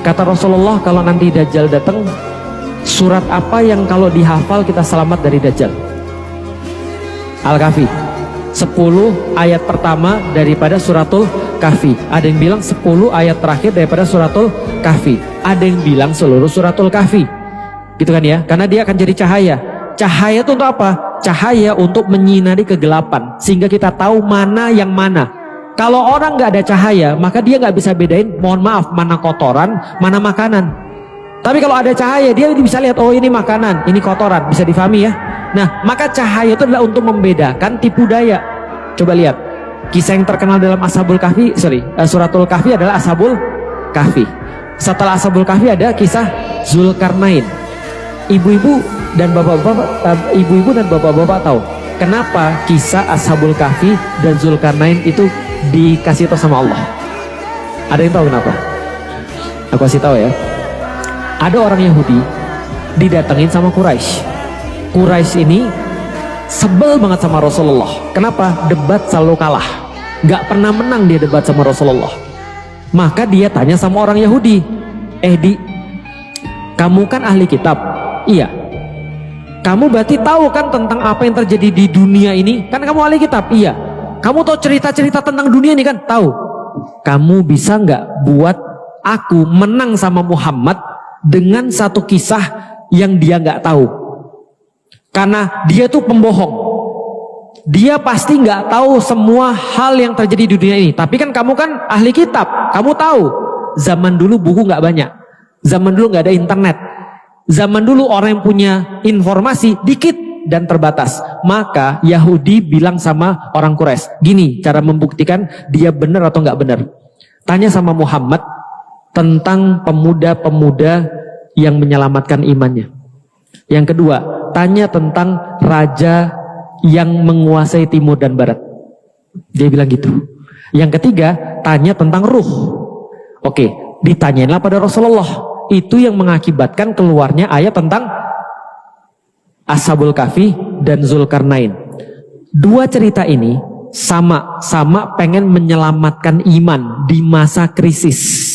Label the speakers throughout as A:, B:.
A: Kata Rasulullah, kalau nanti Dajjal datang, surat apa yang kalau dihafal kita selamat dari Dajjal? Al-Kahfi. 10 ayat pertama daripada suratul Kahfi. Ada yang bilang 10 ayat terakhir daripada suratul Kahfi. Ada yang bilang seluruh suratul Kahfi. Gitu kan ya? Karena dia akan jadi cahaya. Cahaya itu untuk apa? Cahaya untuk menyinari kegelapan, sehingga kita tahu mana yang mana. Kalau orang nggak ada cahaya, maka dia nggak bisa bedain, mohon maaf, mana kotoran, mana makanan. Tapi kalau ada cahaya, dia bisa lihat, oh ini makanan, ini kotoran, bisa difahami ya. Nah, maka cahaya itu adalah untuk membedakan tipu daya. Coba lihat, kisah yang terkenal dalam Ashabul Kahfi, suratul Kahfi adalah Ashabul Kahfi. Setelah Ashabul Kahfi ada kisah Zulkarnain. Ibu-ibu dan bapak-bapak tahu kenapa kisah Ashabul Kahfi dan Zulkarnain itu dikasih tahu sama Allah? Ada yang tahu kenapa? Aku kasih tahu ya. Ada orang Yahudi didatengin sama Quraisy. Quraisy ini sebel banget sama Rasulullah. Kenapa? Debat selalu kalah. Gak pernah menang dia debat sama Rasulullah. Maka dia tanya sama orang Yahudi, Di, kamu kan ahli kitab? Iya. Kamu berarti tahu kan tentang apa yang terjadi di dunia ini? Kan kamu ahli kitab? Iya. Kamu tahu cerita-cerita tentang dunia ini kan? Tahu. Kamu bisa nggak buat aku menang sama Muhammad dengan satu kisah yang dia nggak tahu? Karena dia tuh pembohong. Dia pasti nggak tahu semua hal yang terjadi di dunia ini. Tapi kan kamu kan ahli kitab. Kamu tahu. Zaman dulu buku nggak banyak. Zaman dulu nggak ada internet. Zaman dulu orang yang punya informasi dikit dan terbatas. Maka Yahudi bilang sama orang Quraisy, gini cara membuktikan dia benar atau nggak benar. Tanya sama Muhammad tentang pemuda-pemuda yang menyelamatkan imannya. Yang kedua, tanya tentang raja yang menguasai timur dan barat. Dia bilang gitu. Yang ketiga, tanya tentang ruh. Oke, ditanyainlah pada Rasulullah. Itu yang mengakibatkan keluarnya ayat tentang Ashabul Kahfi dan Zulkarnain. Dua cerita ini sama pengen menyelamatkan iman di masa krisis.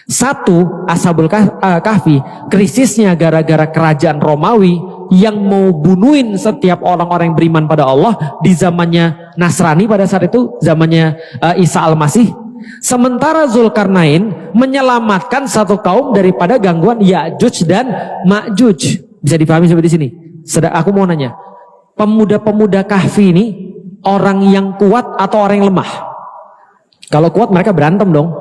A: Satu, Ashabul Kahfi, krisisnya gara-gara kerajaan Romawi yang mau bunuhin setiap orang-orang yang beriman pada Allah di zamannya Nasrani pada saat itu, zamannya Isa Al-Masih. Sementara Zulkarnain menyelamatkan satu kaum daripada gangguan Ya'juj dan Ma'juj. Bisa dipahami seperti sini. Aku mau nanya, pemuda-pemuda Kahfi ini orang yang kuat atau orang yang lemah? Kalau kuat mereka berantem dong.